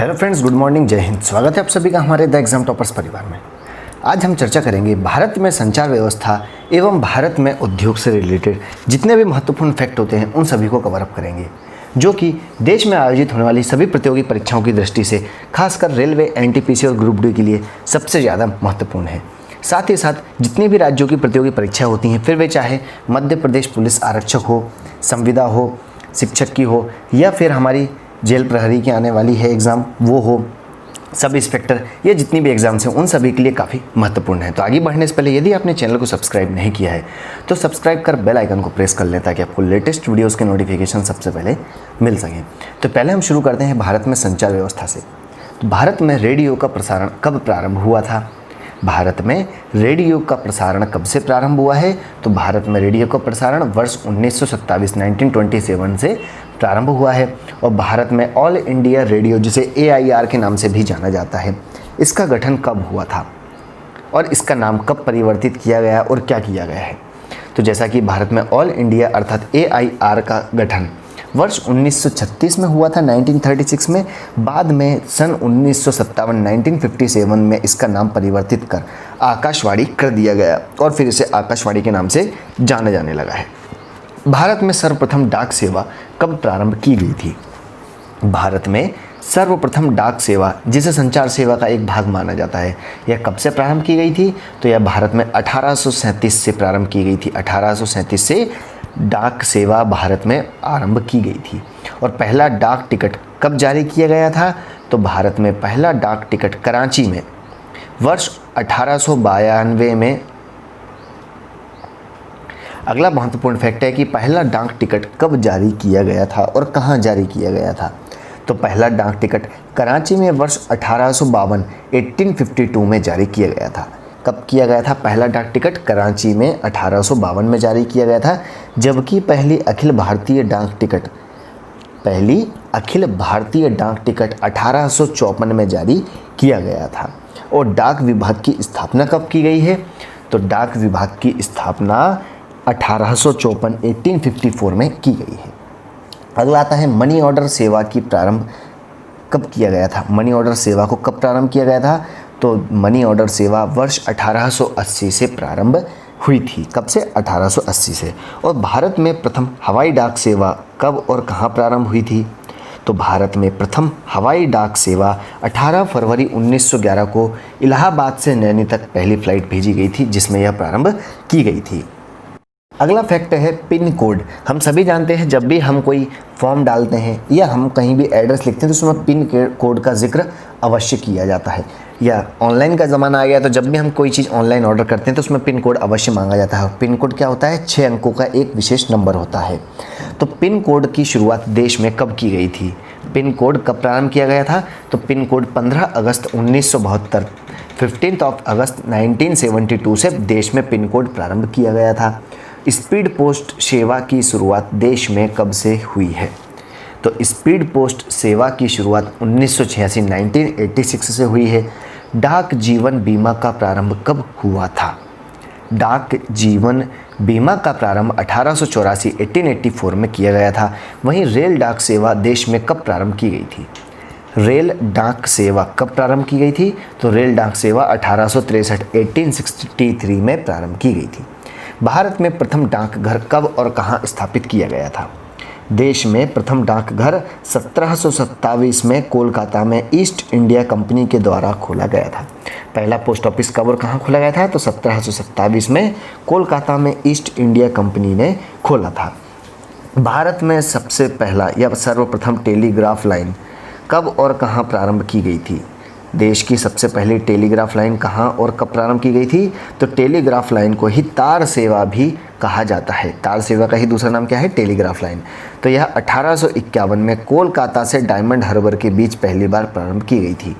Hello friends, good morning, जय हिंद। स्वागत है आप सभी का हमारे द एग्जाम टॉपर्स परिवार में। आज हम चर्चा करेंगे भारत में संचार व्यवस्था एवं भारत में उद्योग से रिलेटेड जितने भी महत्वपूर्ण फैक्ट होते हैं उन सभी को कवर अप करेंगे, जो कि देश में आयोजित होने वाली सभी प्रतियोगी परीक्षाओं की दृष्टि से खासकर रेलवे, एनटीपीसी और ग्रुप डी के लिए सबसे ज़्यादा महत्वपूर्ण है। साथ ही साथ जितनी भी राज्यों की प्रतियोगी परीक्षा होती हैं, फिर वे चाहे मध्य प्रदेश पुलिस आरक्षक हो, संविदा हो, शिक्षक की हो, या फिर हमारी जेल प्रहरी की आने वाली है एग्ज़ाम वो हो, सब इंस्पेक्टर, ये जितनी भी एग्ज़ाम्स हैं उन सभी के लिए काफ़ी महत्वपूर्ण है। तो आगे बढ़ने से पहले यदि आपने चैनल को सब्सक्राइब नहीं किया है तो सब्सक्राइब कर बेल आइकन को प्रेस कर लें ताकि आपको लेटेस्ट वीडियोस के नोटिफिकेशन सबसे पहले मिल सकें। तो पहले हम शुरू करते हैं भारत में संचार व्यवस्था से। तो भारत में रेडियो का प्रसारण कब प्रारंभ हुआ था? भारत में रेडियो का प्रसारण कब से प्रारंभ हुआ है? तो भारत में रेडियो का प्रसारण वर्ष 1927 से प्रारंभ हुआ है। और भारत में ऑल इंडिया रेडियो, जिसे AIR के नाम से भी जाना जाता है, इसका गठन कब हुआ था और इसका नाम कब परिवर्तित किया गया और क्या किया गया है? तो जैसा कि भारत में ऑल इंडिया अर्थात AIR का गठन वर्ष 1936 में हुआ था, 1936 में। बाद में सन 1957 में इसका नाम परिवर्तित कर आकाशवाणी कर दिया गया और फिर इसे आकाशवाणी के नाम से जाना जाने लगा है। भारत में सर्वप्रथम डाक सेवा कब प्रारंभ की गई थी? भारत में सर्वप्रथम डाक सेवा, जिसे संचार सेवा का एक भाग माना जाता है, यह कब से प्रारंभ की गई थी? तो यह भारत में 1837 से प्रारंभ की गई थी। 1837 से डाक सेवा भारत में आरंभ की गई थी। और पहला डाक टिकट कब जारी किया गया था? तो भारत में पहला डाक टिकट कराची में वर्ष 1892 में। अगला महत्वपूर्ण फैक्ट है कि पहला डाक टिकट कब जारी किया गया था और कहाँ जारी किया गया था? तो पहला डाक टिकट कराची में वर्ष 1852 में जारी किया गया था। कब किया गया था? पहला डाक टिकट कराची में 1852 में जारी किया गया था, जबकि पहली अखिल भारतीय डाक टिकट 1854 में जारी किया गया था। और डाक विभाग की स्थापना कब की गई है? तो डाक विभाग की स्थापना 1854 में की गई है। अगला आता है मनी ऑर्डर सेवा की प्रारंभ कब किया गया था? मनी ऑर्डर सेवा को कब प्रारंभ किया गया था? तो मनी ऑर्डर सेवा वर्ष 1880 से प्रारंभ हुई थी। कब से? 1880 से। और भारत में प्रथम हवाई डाक सेवा कब और कहाँ प्रारंभ हुई थी? तो भारत में प्रथम हवाई डाक सेवा 18 फरवरी 1911 को इलाहाबाद से नैनी तक पहली फ्लाइट भेजी गई थी, जिसमें यह प्रारंभ की गई थी। अगला फैक्ट है पिन कोड। हम सभी जानते हैं जब भी हम कोई फॉर्म डालते हैं या हम कहीं भी एड्रेस लिखते हैं तो उसमें पिन कोड का जिक्र अवश्य किया जाता है। या ऑनलाइन का ज़माना आ गया तो जब भी हम कोई चीज़ ऑनलाइन ऑर्डर करते हैं तो उसमें पिन कोड अवश्य मांगा जाता है। पिन कोड क्या होता है? 6 अंकों का एक विशेष नंबर होता है। तो पिन कोड की शुरुआत देश में कब की गई थी? पिन कोड कब प्रारंभ किया गया था? तो पिन कोड 15 अगस्त 1972, 15 अगस्त 1972 से देश में पिन कोड प्रारंभ किया गया था। स्पीड पोस्ट सेवा की शुरुआत देश में कब से हुई है? तो स्पीड पोस्ट सेवा की शुरुआत 1986 से हुई है। डाक जीवन बीमा का प्रारंभ कब हुआ था? डाक जीवन बीमा का प्रारंभ 1884 में किया गया था। वहीं रेल डाक सेवा देश में कब प्रारंभ की गई थी? रेल डाक सेवा कब प्रारंभ की गई थी? तो रेल डाक सेवा 1863 में प्रारंभ की गई थी। भारत में प्रथम डाकघर कब और कहाँ स्थापित किया गया था? देश में प्रथम डाकघर 1727 में कोलकाता में ईस्ट इंडिया कंपनी के द्वारा खोला गया था। पहला पोस्ट ऑफिस कब और कहाँ खोला गया था? तो 1727 में कोलकाता में ईस्ट इंडिया कंपनी ने खोला था। भारत में सबसे पहला या सर्वप्रथम टेलीग्राफ लाइन कब और कहाँ प्रारंभ की गई थी? देश की सबसे पहली टेलीग्राफ लाइन कहाँ और कब प्रारंभ की गई थी? तो टेलीग्राफ लाइन को ही तार सेवा भी कहा जाता है। तार सेवा का ही दूसरा नाम क्या है? Telegraph line. तो यह 1851 में कोलकाता से डायमंड हार्बर के बीच पहली बार प्रारंभ की गई थी।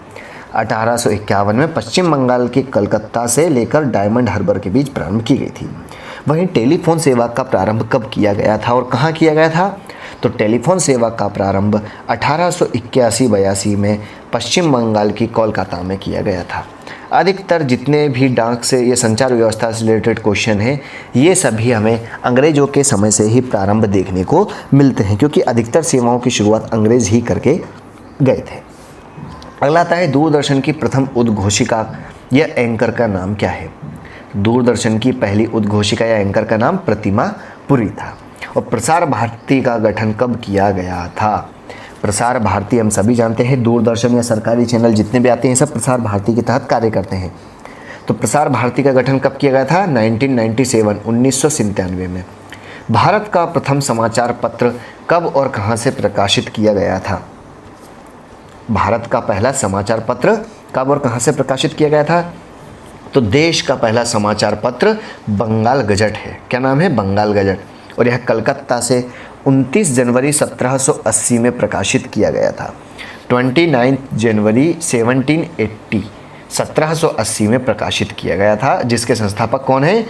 1851 में पश्चिम बंगाल के कलकत्ता से लेकर डायमंड हार्बर के बीच प्रारंभ की गई थी। वहीं टेलीफोन सेवा का प्रारंभ कब किया गया था और कहाँ किया गया था? तो टेलीफोन सेवा का प्रारंभ 1881-82 में पश्चिम बंगाल की कोलकाता में किया गया था। अधिकतर जितने भी डाक से ये संचार व्यवस्था से रिलेटेड क्वेश्चन हैं, ये सभी हमें अंग्रेज़ों के समय से ही प्रारंभ देखने को मिलते हैं, क्योंकि अधिकतर सेवाओं की शुरुआत अंग्रेज़ ही करके गए थे। अगला आता है दूरदर्शन की प्रथम उद्घोषिका या एंकर का नाम क्या है। दूरदर्शन की पहली उद्घोषिका या एंकर का नाम प्रतिमा पुरी था। और प्रसार भारती का गठन कब किया गया था। प्रसार भारती हम सभी जानते हैं, दूरदर्शन या सरकारी चैनल जितने भी आते हैं सब प्रसार भारती के तहत कार्य करते हैं। तो प्रसार भारती का गठन कब किया गया था, 1997 में। भारत का प्रथम समाचार पत्र कब और कहां से प्रकाशित किया गया था। भारत का पहला समाचार पत्र कब और कहां से प्रकाशित किया गया था। तो देश का पहला समाचार पत्र बंगाल गजट है। क्या नाम है, बंगाल गजट। और यह कलकत्ता से 29 जनवरी 1780 में प्रकाशित किया गया था। 29 जनवरी 1780 में प्रकाशित किया गया था, जिसके संस्थापक कौन है,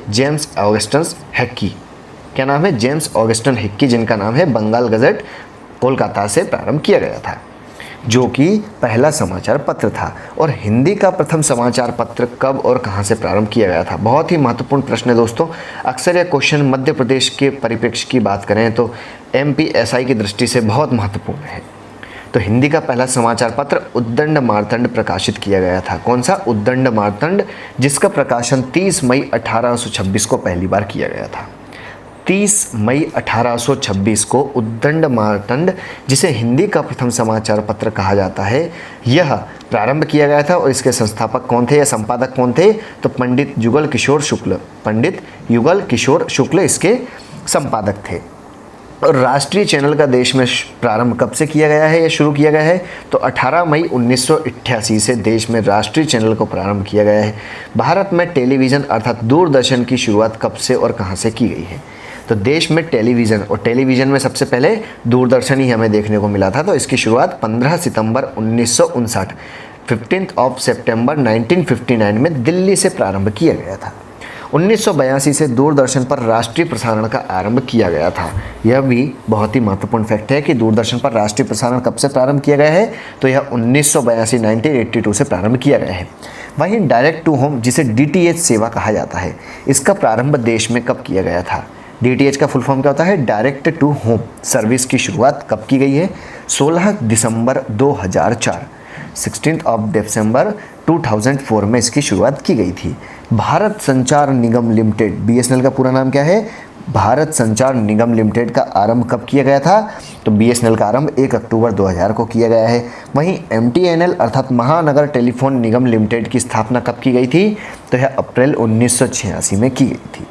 जेम्स ऑगस्टस हिक्की। क्या नाम है, जेम्स ऑगस्टन हिक्की, जिनका नाम है बंगाल गजट, कोलकाता से प्रारंभ किया गया था, जो कि पहला समाचार पत्र था। और हिंदी का प्रथम समाचार पत्र कब और कहां से प्रारंभ किया गया था। बहुत ही महत्वपूर्ण प्रश्न है दोस्तों। अक्सर यह क्वेश्चन मध्य प्रदेश के परिप्रेक्ष्य की बात करें तो MPSI की दृष्टि से बहुत महत्वपूर्ण है। तो हिंदी का पहला समाचार पत्र उद्दंड मार्तंड प्रकाशित किया गया था। कौन सा, उद्दंड मार्तंड, जिसका प्रकाशन 30 मई 1826 को पहली बार किया गया था। 30 मई 1826 को उद्दंड मार्तंड, जिसे हिंदी का प्रथम समाचार पत्र कहा जाता है, यह प्रारंभ किया गया था। और इसके संस्थापक कौन थे या संपादक कौन थे, तो पंडित युगल किशोर शुक्ल। पंडित युगल किशोर शुक्ल इसके संपादक थे। और राष्ट्रीय चैनल का देश में प्रारंभ कब से किया गया है या शुरू किया गया है, तो 18 मई 1988 से देश में राष्ट्रीय चैनल को प्रारंभ किया गया है। भारत में टेलीविज़न अर्थात दूरदर्शन की शुरुआत कब से और कहां से की गई है। तो देश में टेलीविज़न, और टेलीविज़न में सबसे पहले दूरदर्शन ही हमें देखने को मिला था। तो इसकी शुरुआत 15 सितंबर 1959 15 सितंबर 1959 में दिल्ली से प्रारंभ किया गया था। 1982 से दूरदर्शन पर राष्ट्रीय प्रसारण का आरंभ किया गया था। यह भी बहुत ही महत्वपूर्ण फैक्ट है कि दूरदर्शन पर राष्ट्रीय प्रसारण कब से प्रारंभ किया गया है, तो यह 1982 से प्रारंभ किया गया है। वहीं डायरेक्ट टू होम, जिसे DTH सेवा कहा जाता है, इसका प्रारंभ देश में कब किया गया था। DTH का फुल फॉर्म क्या होता है, डायरेक्ट टू होम सर्विस की शुरुआत कब की गई है, 16 दिसंबर 2004, 16 दिसंबर 2004 में इसकी शुरुआत की गई थी। भारत संचार निगम लिमिटेड, BSNL का पूरा नाम क्या है, भारत संचार निगम लिमिटेड का आरंभ कब किया गया था, तो BSNL का आरंभ 1 अक्टूबर 2000 को किया गया है। वहीं MTNL अर्थात महानगर टेलीफोन निगम लिमिटेड की स्थापना कब की गई थी, तो यह अप्रैल 1986 में की गई थी।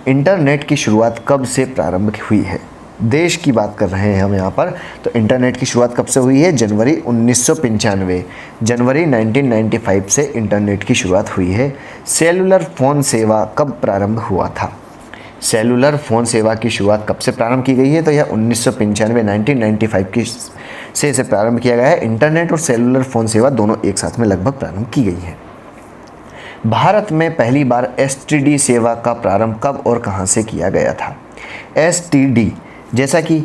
इंटरनेट की शुरुआत कब से प्रारंभ हुई है, देश की बात कर रहे हैं हम यहाँ पर। तो इंटरनेट की शुरुआत कब से हुई है, जनवरी 1995, जनवरी 1995 से इंटरनेट की शुरुआत हुई है। सेलुलर फ़ोन सेवा कब प्रारंभ हुआ था, सेलुलर फ़ोन सेवा की शुरुआत कब से प्रारंभ की गई है, तो यह 1995 की से इसे प्रारंभ किया गया है। इंटरनेट और सेलुलर फ़ोन सेवा दोनों एक साथ में लगभग प्रारंभ की गई है। भारत में पहली बार STD सेवा का प्रारंभ कब और कहां से किया गया था। STD, जैसा कि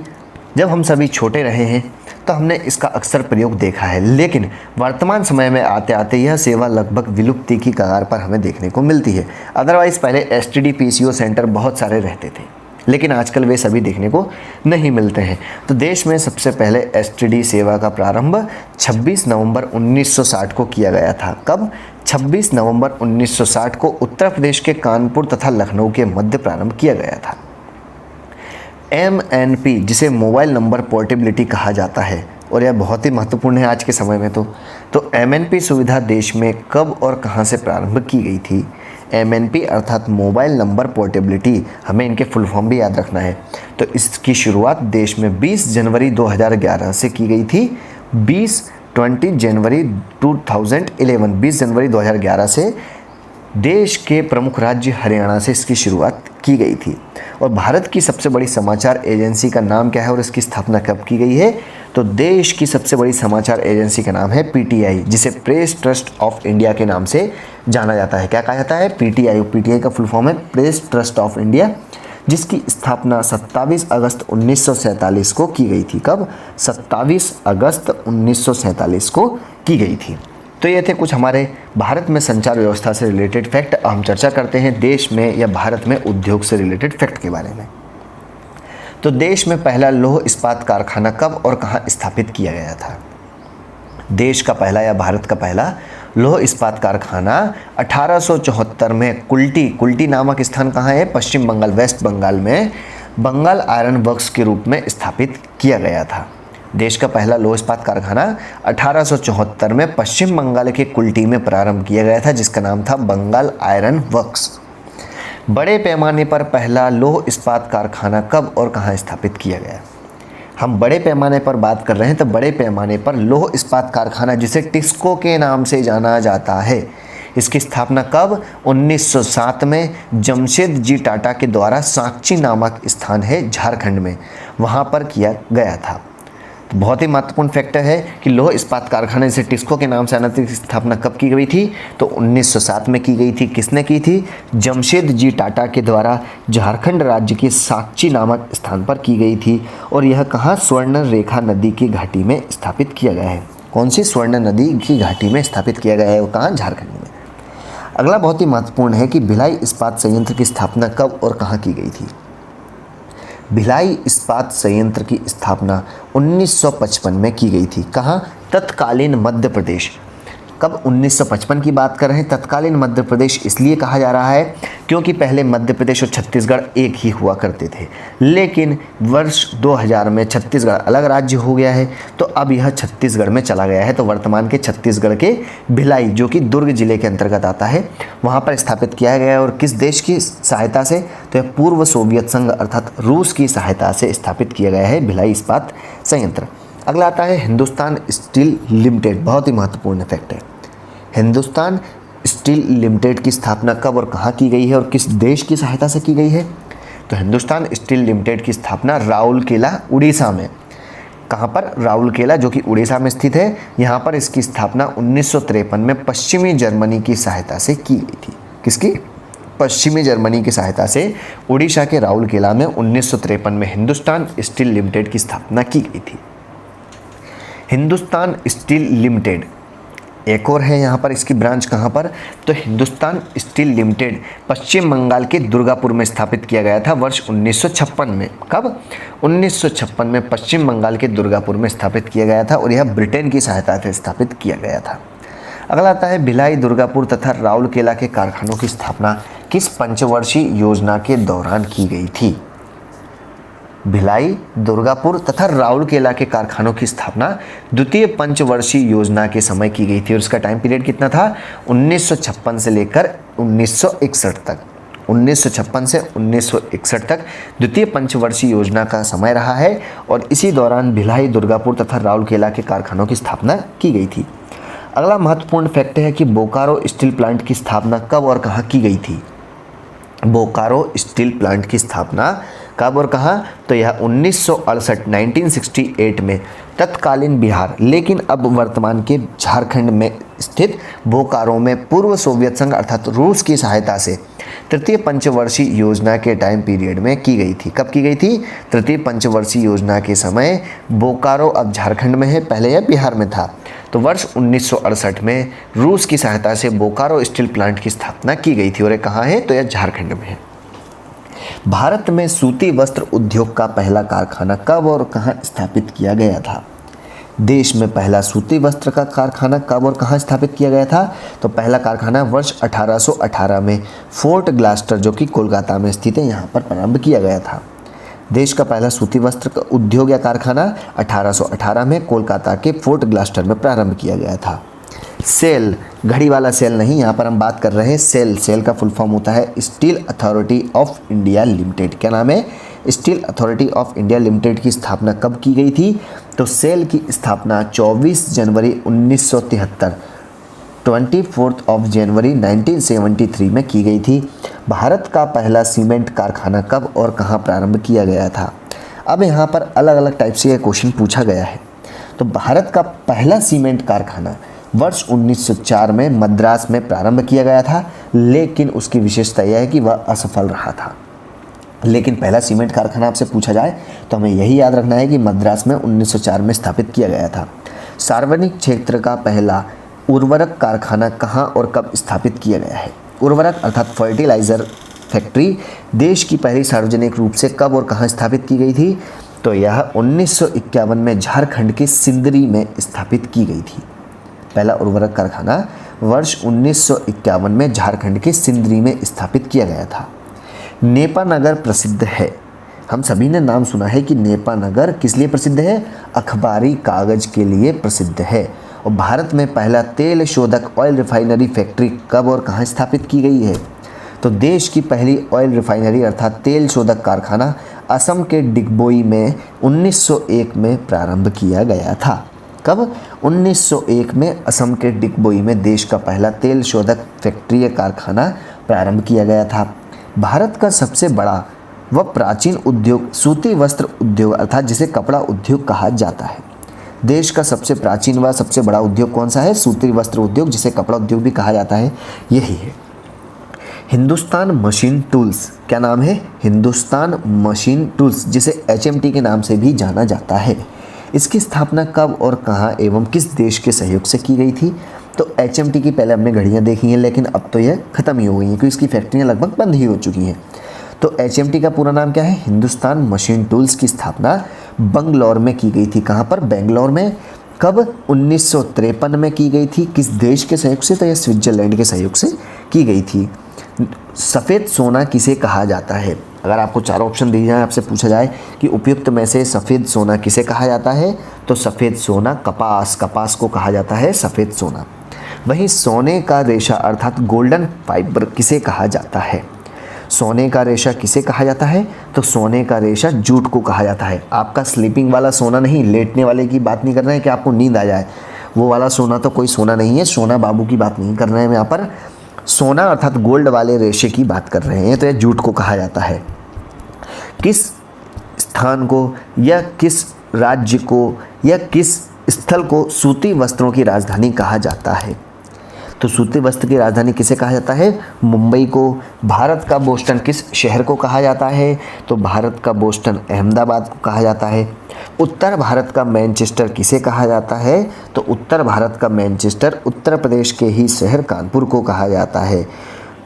जब हम सभी छोटे रहे हैं तो हमने इसका अक्सर प्रयोग देखा है, लेकिन वर्तमान समय में आते आते यह सेवा लगभग विलुप्ति की कगार पर हमें देखने को मिलती है। अदरवाइज़ पहले STD PCO सेंटर बहुत सारे रहते थे, लेकिन आजकल वे सभी देखने को नहीं मिलते हैं। तो देश में सबसे पहले STD सेवा का प्रारंभ 26 नवंबर 1960 को किया गया था। कब, 26 नवंबर 1960 को उत्तर प्रदेश के कानपुर तथा लखनऊ के मध्य प्रारंभ किया गया था। MNP, जिसे मोबाइल नंबर पोर्टेबिलिटी कहा जाता है, और यह बहुत ही महत्वपूर्ण है आज के समय में। तो MNP सुविधा देश में कब और कहां से प्रारंभ की गई थी। MNP अर्थात मोबाइल नंबर पोर्टेबिलिटी, हमें इनके फुल फॉर्म भी याद रखना है। तो इसकी शुरुआत देश में 20 जनवरी 2011 से की गई थी। 20 जनवरी 2011 से देश के प्रमुख राज्य हरियाणा से इसकी शुरुआत की गई थी। और भारत की सबसे बड़ी समाचार एजेंसी का नाम क्या है और इसकी स्थापना कब की गई है, तो देश की सबसे बड़ी समाचार एजेंसी का नाम है PTI, जिसे प्रेस ट्रस्ट ऑफ इंडिया के नाम से जाना जाता है। क्या कहा जाता है, PTI का फुल फॉर्म है प्रेस ट्रस्ट ऑफ इंडिया, जिसकी स्थापना 27 अगस्त 1947 को की गई थी। कब, 27 अगस्त 1947 को की गई थी। तो ये थे कुछ हमारे भारत में संचार व्यवस्था से रिलेटेड फैक्ट। हम चर्चा करते हैं देश में या भारत में उद्योग से रिलेटेड फैक्ट के बारे में। तो देश में पहला लौह इस्पात कारखाना कब और कहाँ स्थापित किया गया था। देश का पहला या भारत का पहला लौह इस्पात कारखाना 1874 में कुल्टी नामक स्थान कहाँ है? पश्चिम बंगाल, वेस्ट बंगाल में बंगाल आयरन वर्क्स के रूप में स्थापित किया गया था। देश का पहला लौह इस्पात कारखाना 1874 में पश्चिम बंगाल के कुल्टी में प्रारंभ किया गया था, जिसका नाम था बंगाल आयरन वर्क्स। बड़े पैमाने पर पहला लौह इस्पात कारखाना कब और कहाँ स्थापित किया गया? हम बड़े पैमाने पर बात कर रहे हैं, तो बड़े पैमाने पर लौह इस्पात कारखाना जिसे टिस्को के नाम से जाना जाता है, इसकी स्थापना कब? 1907 में जमशेद जी टाटा के द्वारा सांची नामक स्थान है झारखंड में, वहाँ पर किया गया था। तो बहुत ही महत्वपूर्ण फैक्टर है कि लौह इस्पात कारखाने जिसे टिस्को के नाम से जाना था, स्थापना कब की गई थी? तो 1907 में की गई थी। किसने की थी? जमशेद जी टाटा के द्वारा झारखंड राज्य के सांची नामक स्थान पर की गई थी। और यह कहाँ? स्वर्ण रेखा नदी की घाटी में स्थापित किया गया है। कौन सी? स्वर्ण नदी की घाटी में स्थापित किया गया है, वो कहाँ? झारखंड में। अगला बहुत ही महत्वपूर्ण है कि भिलाई इस्पात संयंत्र की स्थापना कब और कहाँ की गई थी? भिलाई इस्पात संयंत्र की स्थापना 1955 में की गई थी। कहाँ? तत्कालीन मध्य प्रदेश। कब? 1955 की बात कर रहे हैं। तत्कालीन मध्य प्रदेश इसलिए कहा जा रहा है क्योंकि पहले मध्य प्रदेश और छत्तीसगढ़ एक ही हुआ करते थे, लेकिन वर्ष 2000 में छत्तीसगढ़ अलग राज्य हो गया है, तो अब यह छत्तीसगढ़ में चला गया है। तो वर्तमान के छत्तीसगढ़ के भिलाई, जो कि दुर्ग जिले के अंतर्गत आता है, वहाँ पर स्थापित किया गया है। और किस देश की सहायता से? तो यह पूर्व सोवियत संघ अर्थात रूस की सहायता से स्थापित किया गया है भिलाई इस्पात संयंत्र। अगला आता है हिंदुस्तान स्टील लिमिटेड। बहुत ही महत्वपूर्ण फैक्ट है। हिंदुस्तान स्टील लिमिटेड की स्थापना कब और कहाँ की गई है और किस देश की सहायता से की गई है? तो हिंदुस्तान स्टील लिमिटेड की स्थापना राउरकेला, उड़ीसा में। कहाँ पर? राउरकेला, जो कि उड़ीसा में स्थित है। यहाँ पर इसकी स्थापना 1953 में पश्चिमी जर्मनी की सहायता से की गई थी। किसकी? पश्चिमी जर्मनी की सहायता से उड़ीसा के राउरकेला में 1953 में हिंदुस्तान स्टील लिमिटेड की स्थापना की गई थी। हिंदुस्तान स्टील लिमिटेड एक और है यहाँ पर, इसकी ब्रांच कहाँ पर? तो हिंदुस्तान स्टील लिमिटेड पश्चिम बंगाल के दुर्गापुर में स्थापित किया गया था वर्ष 1956 में। कब? 1956 में पश्चिम बंगाल के दुर्गापुर में स्थापित किया गया था और यह ब्रिटेन की सहायता से स्थापित किया गया था। अगला आता है भिलाई, दुर्गापुर तथा राउरकेला के कारखानों की स्थापना किस पंचवर्षीय योजना के दौरान की गई थी? भिलाई, दुर्गापुर तथा राउरकेला के कारखानों की स्थापना द्वितीय पंचवर्षीय योजना के समय की गई थी। और इसका टाइम पीरियड कितना था? 1956 से लेकर 1961 तक। 1956 से 1961 तक द्वितीय पंचवर्षीय योजना का समय रहा है और इसी दौरान भिलाई, दुर्गापुर तथा राउरकेला के कारखानों की स्थापना की गई थी। अगला महत्वपूर्ण फैक्ट है कि बोकारो स्टील प्लांट की स्थापना कब और कहाँ की गई थी? बोकारो स्टील प्लांट की स्थापना कब और कहाँ? तो यह 1968 में तत्कालीन बिहार, लेकिन अब वर्तमान के झारखंड में स्थित बोकारो में पूर्व सोवियत संघ अर्थात रूस की सहायता से तृतीय पंचवर्षीय योजना के टाइम पीरियड में की गई थी। कब की गई थी? तृतीय पंचवर्षीय योजना के समय बोकारो अब झारखंड में है, पहले यह बिहार में था। तो वर्ष 1968 में रूस की सहायता से बोकारो स्टील प्लांट की स्थापना की गई थी और ये कहाँ है? तो यह झारखंड में है। भारत में सूती वस्त्र उद्योग का पहला कारखाना कब और कहाँ स्थापित किया गया था? देश में पहला सूती वस्त्र का कारखाना कब और कहाँ स्थापित किया गया था? तो पहला कारखाना वर्ष 1818 में फोर्ट ग्लास्टर, जो कि कोलकाता में स्थित है, यहाँ पर प्रारंभ किया गया था। देश का पहला सूती वस्त्र का उद्योग या कारखाना 1818 में कोलकाता के फोर्ट ग्लास्टर में प्रारंभ किया गया था। सेल, घड़ी वाला सेल नहीं, यहाँ पर हम बात कर रहे हैं सेल। सेल का फुल फॉर्म होता है steel authority of India limited. क्या नाम है? Steel authority of India limited की स्थापना कब की गई थी? तो सेल की स्थापना 24 जनवरी 1973 24 ऑफ जनवरी 1973 में की गई थी। भारत का पहला सीमेंट कारखाना कब और कहाँ प्रारंभ किया गया था? अब यहाँ पर अलग अलग टाइप से यह क्वेश्चन पूछा गया है। तो भारत का पहला सीमेंट कारखाना वर्ष 1904 में मद्रास में प्रारंभ किया गया था, लेकिन उसकी विशेषता यह है कि वह असफल रहा था। लेकिन पहला सीमेंट कारखाना आपसे पूछा जाए तो हमें यही याद रखना है कि मद्रास में 1904 में स्थापित किया गया था। सार्वजनिक क्षेत्र का पहला उर्वरक कारखाना कहाँ और कब स्थापित किया गया है? उर्वरक अर्थात फर्टिलाइज़र फैक्ट्री देश की पहली सार्वजनिक रूप से कब और कहाँ स्थापित की गई थी? तो यह 1951 में झारखंड के सिंदरी में स्थापित की गई थी। पहला उर्वरक कारखाना वर्ष 1951 में झारखंड के सिंदरी में स्थापित किया गया था। नेपानगर प्रसिद्ध है, हम सभी ने नाम सुना है कि नेपानगर किस लिए प्रसिद्ध है, अखबारी कागज के लिए प्रसिद्ध है। और भारत में पहला तेल शोधक ऑयल रिफाइनरी फैक्ट्री कब और कहाँ स्थापित की गई है, तो देश की पहली ऑयल रिफाइनरी अर्थात तेल शोधक कारखाना असम के डिगबोई में 1901 में प्रारंभ किया गया था। कब? 1901 में असम के डिगबोई में देश का पहला तेल शोधक फैक्ट्री कारखाना प्रारंभ किया गया था। भारत का सबसे बड़ा व प्राचीन उद्योग सूती वस्त्र उद्योग अर्थात जिसे कपड़ा उद्योग कहा जाता है। देश का सबसे प्राचीन व सबसे बड़ा उद्योग कौन सा है? सूती वस्त्र उद्योग, जिसे कपड़ा उद्योग भी कहा जाता है, यही है। हिंदुस्तान मशीन टूल्स, क्या नाम है? हिंदुस्तान मशीन टूल्स, जिसे HMT के नाम से भी जाना जाता है। इसकी स्थापना कब और कहाँ एवं किस देश के सहयोग से की गई थी? तो HMT की पहले हमने घड़ियाँ देखी हैं, लेकिन अब तो यह ख़त्म ही हो गई हैं क्योंकि इसकी फैक्ट्रियाँ लगभग बंद ही हो चुकी हैं। तो HMT का पूरा नाम क्या है? हिंदुस्तान मशीन टूल्स की स्थापना बंगलौर में की गई थी। कहाँ पर? बेंगलोर में। कब? 1953 में की गई थी। किस देश के सहयोग से? तो यह स्विट्जरलैंड के सहयोग से की गई थी। सफ़ेद सोना किसे कहा जाता है? अगर आपको चारों ऑप्शन दिए जाए, आपसे पूछा जाए कि उपयुक्त में से सफ़ेद सोना किसे कहा जाता है, तो सफ़ेद सोना कपास को कहा जाता है सफ़ेद सोना। वहीं सोने का रेशा अर्थात गोल्डन फाइबर किसे कहा जाता है? सोने का रेशा किसे कहा जाता है? तो सोने का रेशा जूट को कहा जाता है। आपका स्लीपिंग वाला सोना नहीं, लेटने वाले की बात नहीं कर रहे हैं कि आपको नींद आ जाए, वो वाला सोना तो कोई सोना नहीं है। सोना बाबू की बात नहीं कर रहे हैं हम यहाँ पर, सोना अर्थात गोल्ड वाले रेशे की बात कर रहे हैं। तो यह जूट को कहा जाता है। किस स्थान को या किस राज्य को या किस स्थल को सूती वस्त्रों की राजधानी कहा जाता है? तो सूती वस्त्र की राजधानी किसे कहा जाता है? मुंबई को। भारत का बोस्टन किस शहर को कहा जाता है? तो भारत का बोस्टन अहमदाबाद को कहा जाता है। उत्तर भारत का मैनचेस्टर किसे कहा जाता है? तो उत्तर भारत का मैनचेस्टर उत्तर प्रदेश के ही शहर कानपुर को कहा जाता है।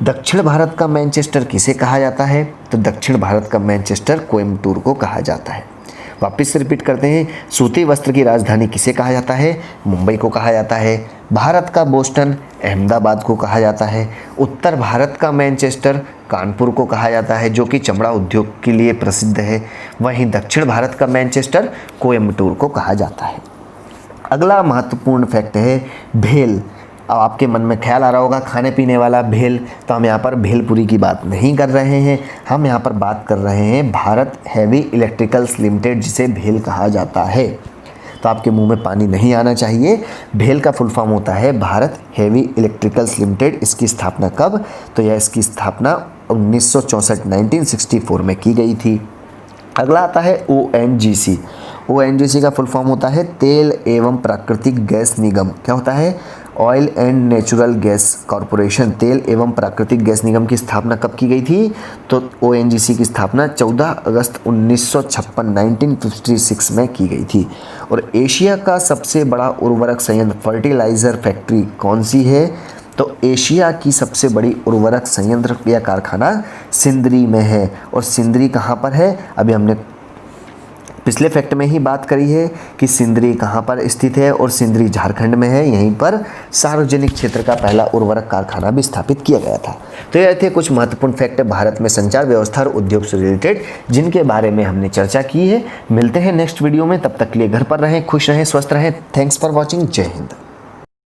दक्षिण भारत का मैनचेस्टर किसे कहा जाता है? तो दक्षिण भारत का मैनचेस्टर कोयम्बटूर को कहा जाता है। वापस से रिपीट करते हैं, सूती वस्त्र की राजधानी किसे कहा जाता है? मुंबई को कहा जाता है। भारत का बोस्टन अहमदाबाद को कहा जाता है। उत्तर भारत का मैनचेस्टर कानपुर को कहा जाता है, जो कि चमड़ा उद्योग के लिए प्रसिद्ध है। वहीं दक्षिण भारत का मैनचेस्टर कोयम्बटूर को कहा जाता है। अगला महत्वपूर्ण फैक्ट है भेल। अब आपके मन में ख्याल आ रहा होगा खाने पीने वाला भेल, तो हम यहाँ पर भेलपुरी की बात नहीं कर रहे हैं, हम यहाँ पर बात कर रहे हैं भारत हैवी इलेक्ट्रिकल्स लिमिटेड, जिसे भेल कहा जाता है। तो आपके मुंह में पानी नहीं आना चाहिए। भेल का फुल फॉर्म होता है भारत हैवी इलेक्ट्रिकल्स लिमिटेड। इसकी स्थापना कब? तो यह इसकी स्थापना 1964 में की गई थी। अगला आता है ONGC। ONGC का फुल फॉर्म होता है तेल एवं प्राकृतिक गैस निगम। क्या होता है? Oil and natural gas corporation. तेल एवं प्राकृतिक गैस निगम की स्थापना कब की गई थी? तो ONGC की स्थापना 14 अगस्त 1956 में की गई थी। और एशिया का सबसे बड़ा उर्वरक संयंत्र फर्टिलाइज़र फैक्ट्री कौन सी है? तो एशिया की सबसे बड़ी उर्वरक संयंत्र या कारखाना सिंदरी में है। और सिंदरी कहाँ पर है? अभी हमने पिछले फैक्ट में ही बात करी है कि सिंदरी कहाँ पर स्थित है, और सिंदरी झारखंड में है। यहीं पर सार्वजनिक क्षेत्र का पहला उर्वरक कारखाना भी स्थापित किया गया था। तो यह थे कुछ महत्वपूर्ण फैक्ट भारत में संचार व्यवस्था और उद्योग से रिलेटेड, जिनके बारे में हमने चर्चा की है। मिलते हैं नेक्स्ट वीडियो में, तब तक के लिए घर पर रहें, खुश रहें, स्वस्थ रहें। Thanks for watching. जय हिंद।